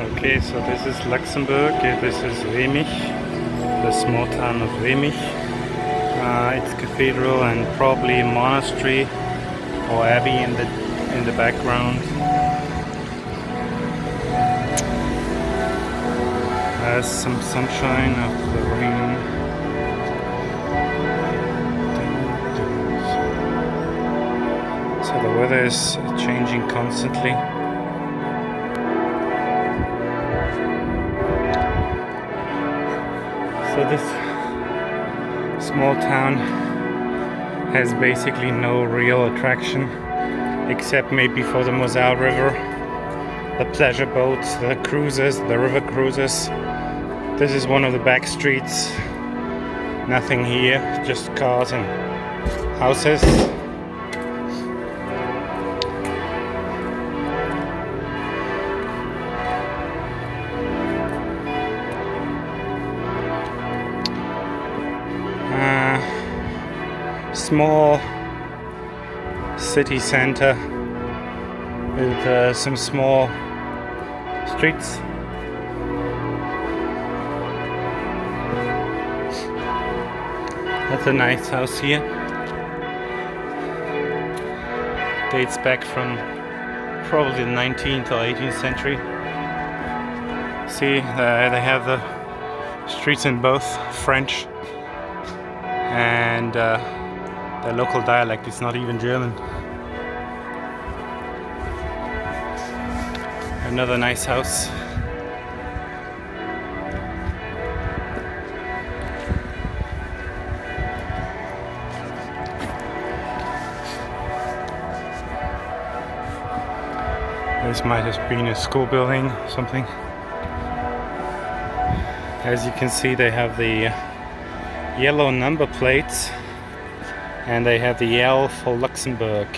Okay, so this is Luxemburg. This is Remich, the small town of Remich. It's cathedral and probably a monastery or abbey in the background. Has some sunshine after the rain. So the weather is changing constantly. So this small town has basically no real attraction except maybe for the Moselle River, the pleasure boats, the cruises, the river cruises. This is one of the back streets. Nothing here, just cars and houses. Small city center with some small streets. That's a nice house here. Dates back from probably the 19th or 18th century. See, they have the streets in both French and the local dialect. It's not even German. Another nice house. This might have been a school building, something. As you can see, they have the yellow number plates and they have the L for Luxembourg.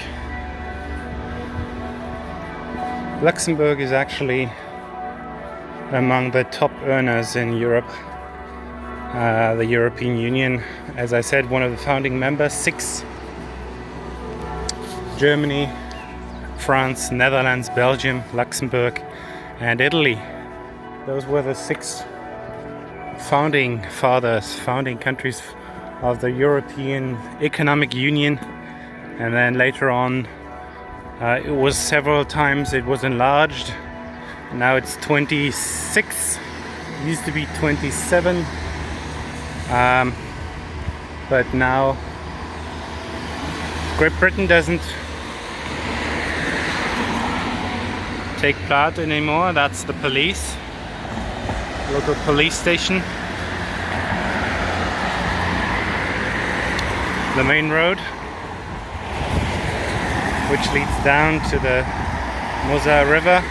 Luxembourg is actually among the top earners in Europe, the European Union. As I said, one of the founding members, 6: Germany, France, Netherlands, Belgium, Luxembourg, and Italy. Those were the 6 founding fathers, founding countries of the European Economic Union. And then later on, it was several times it was enlarged. Now it's 26. It used to be 27. But now Great Britain doesn't take part anymore. That's the police, local police station. The main road, which leads down to the Moselle River.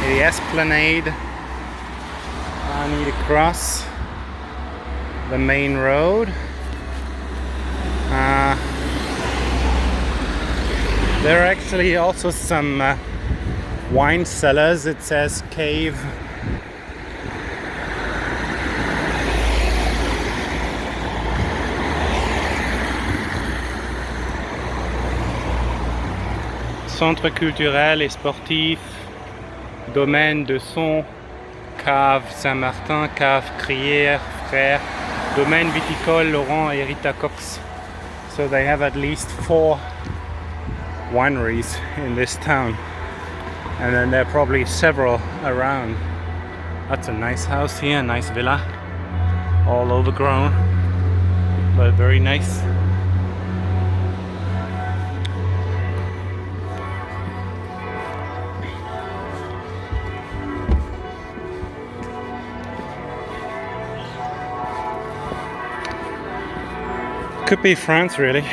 The esplanade. I need to cross the main road. There are actually also some wine cellars. It says cave. Centre culturel et sportif, domaine de son, cave Saint-Martin, cave Crière, Frère, domaine viticole Laurent et Rita Cox. So they have at least 4 wineries in this town, and then there are probably several around. That's a nice house here, a nice villa, all overgrown, but very nice. Could be France, really.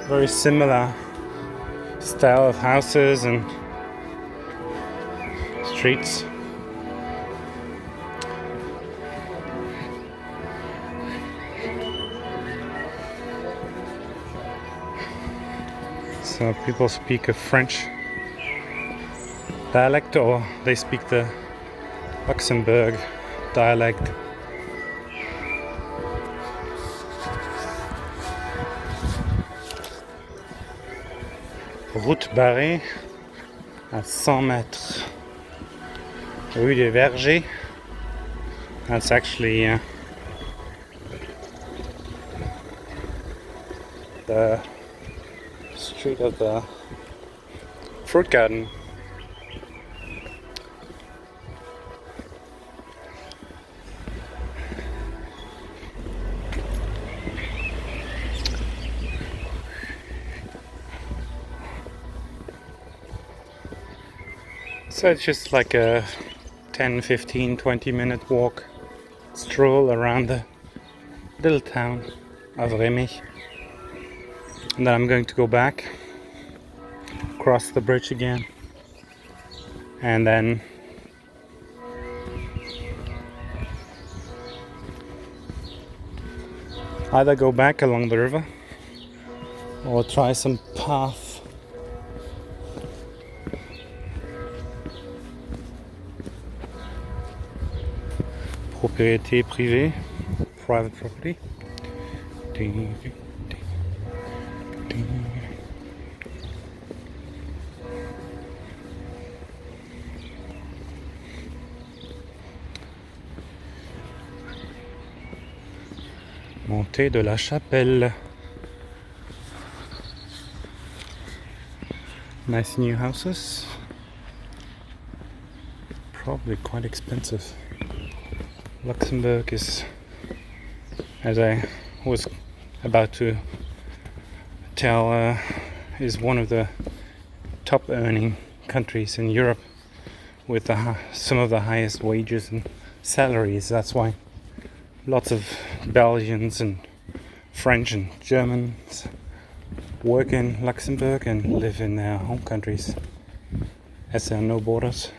Very similar style of houses and streets. So people speak a French dialect, or they speak the Luxembourg dialect. route barrée à 100 mètres. Rue des Vergers. That's actually the street of the fruit garden. So it's just like a 10, 15, 20-minute walk, stroll around the little town of Remich. And then I'm going to go back, cross the bridge again, and then either go back along the river or try some path. Propriété privée, private property. Montée de la Chapelle. Nice new houses. Probably quite expensive. Luxembourg is, as I was about to tell, is one of the top earning countries in Europe with some of the highest wages and salaries. That's why lots of Belgians and French and Germans work in Luxembourg and live in their home countries. As there are no borders,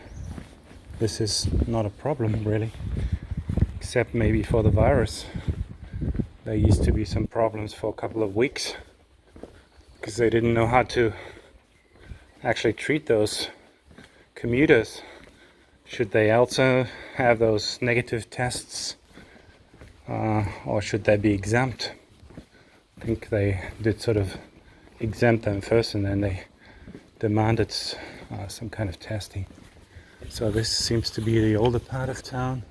this is not a problem really, except maybe for the virus. There used to be some problems for a couple of weeks because they didn't know how to actually treat those commuters. Should they also have those negative tests, or should they be exempt? I think they did sort of exempt them first, and then they demanded some kind of testing. So this seems to be the older part of town.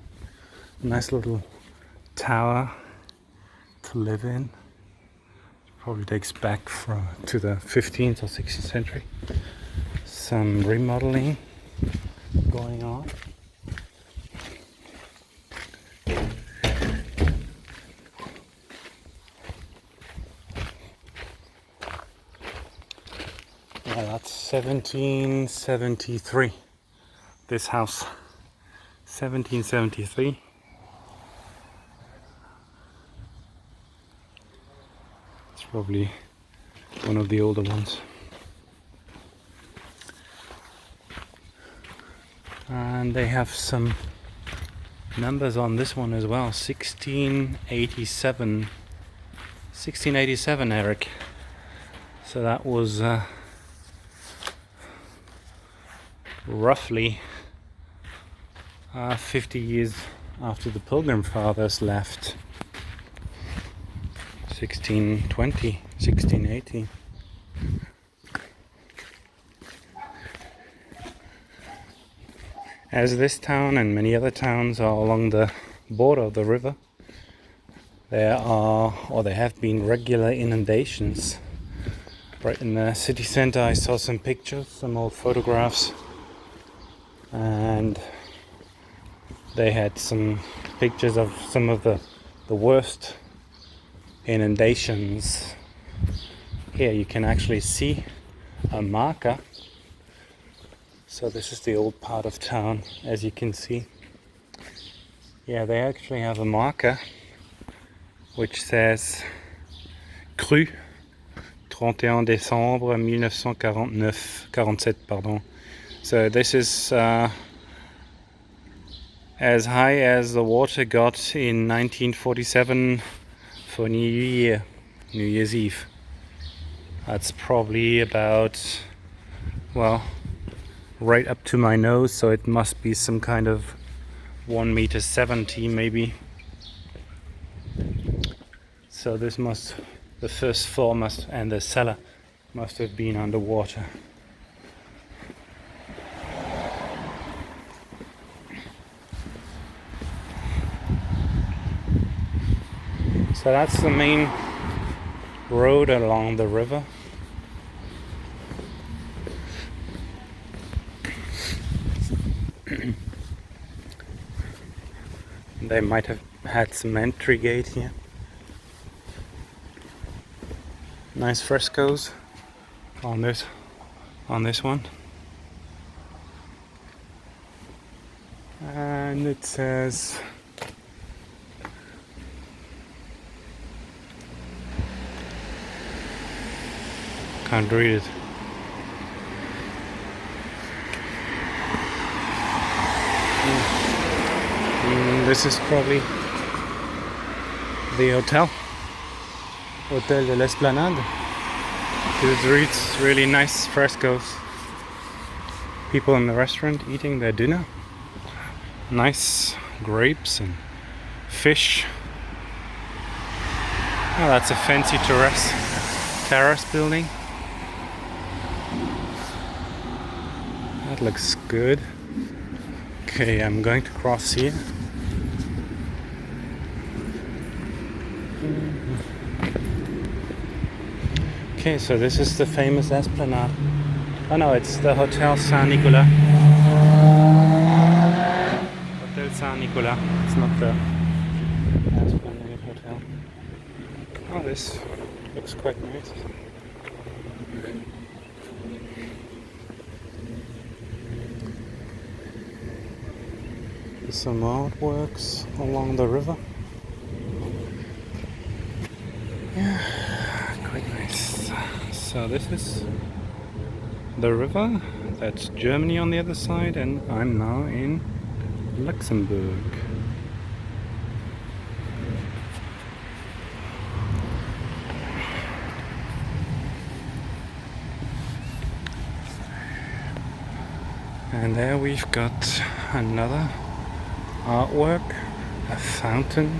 Nice little tower to live in. Probably dates back to the 15th or 16th century. Some remodeling going on. Yeah, that's 1773. This house, 1773. It's probably one of the older ones. And they have some numbers on this one as well. 1687. 1687, Eric. So that was roughly 50 years after the Pilgrim Fathers left. 1620, 1680. As this town and many other towns are along the border of the river, there are, or there have been, regular inundations. Right in the city center I saw some pictures, some old photographs, and they had some pictures of some of the worst inundations. Here you can actually see a marker. So this is the old part of town, as you can see. Yeah, they actually have a marker which says Crue 31 décembre 1947, pardon. So this is as high as the water got in 1947 for New Year's Eve. That's probably about, well, right up to my nose, so it must be some kind of 1.70 m maybe. So this must, the first floor must, and the cellar must have been underwater. So that's the main road along the river. They might have had some entry gate here. Nice frescoes on this one. And it says can't read it. This is probably the hotel de l'Esplanade. It reads really nice frescoes. People in the restaurant eating their dinner. Nice grapes and fish. Oh, that's a fancy terrace building. That looks good. Okay, I'm going to cross here. Okay, so this is the famous Esplanade. Oh no, it's the Hotel Saint-Nicolas. Hotel Saint-Nicolas. It's not the Esplanade Hotel. Oh, this looks quite nice. There's some artworks along the river. Yeah, quite nice. So this is the river. That's Germany on the other side, and I'm now in Luxembourg. And there we've got another artwork, a fountain.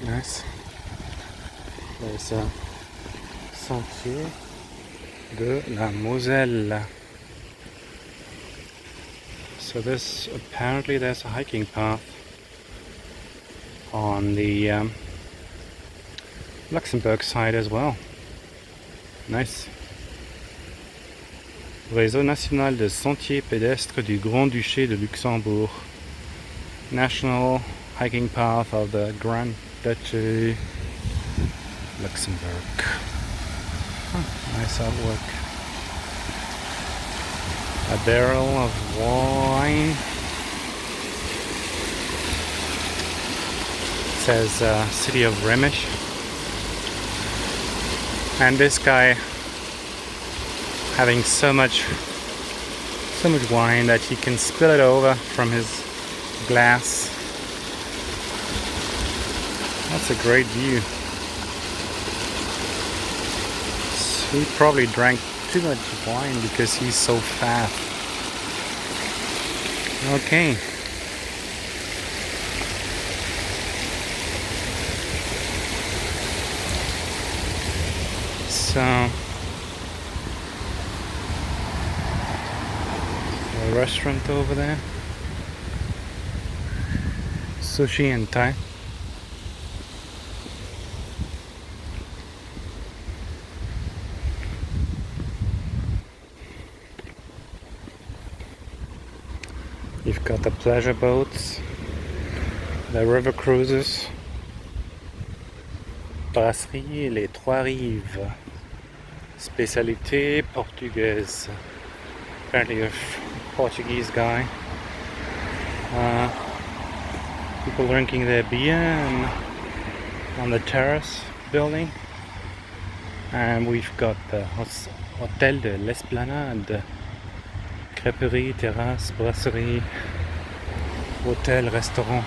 Nice. There's a sentier de la Moselle. So apparently there's a hiking path on the Luxembourg side as well. Nice. Réseau national de sentiers pédestres du Grand-Duché de Luxembourg. National hiking path of the Grand Duchy Luxembourg. Nice artwork. A barrel of wine. It says city of Remich. And this guy having so much wine that he can spill it over from his glass. That's a great view. He probably drank too much wine because he's so fat. Okay. So a restaurant over there. Sushi and Thai. You've got the pleasure boats, the river cruises, brasserie Les Trois Rives, spécialité portugaise. Apparently a Portuguese guy. People drinking their beer and on the terrace building. And we've got the Hotel de l'Esplanade. Crêperie, terrasse, brasserie, hotel, restaurant.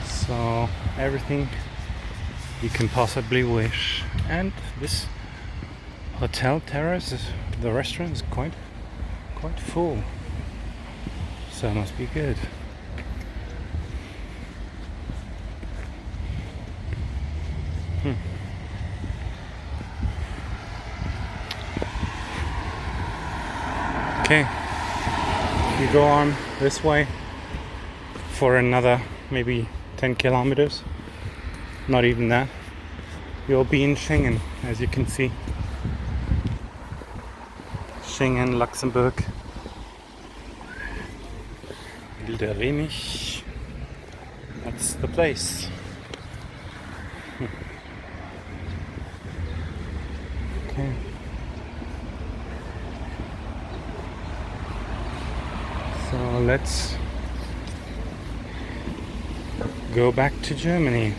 So everything you can possibly wish. And this hotel terrace, the restaurant is quite full. So it must be good. Okay, you go on this way for another maybe 10 kilometers, not even that, you'll be in Schengen, as you can see. Schengen, Luxemburg, Ile de Remich, that's the place. Okay. So let's go back to Germany.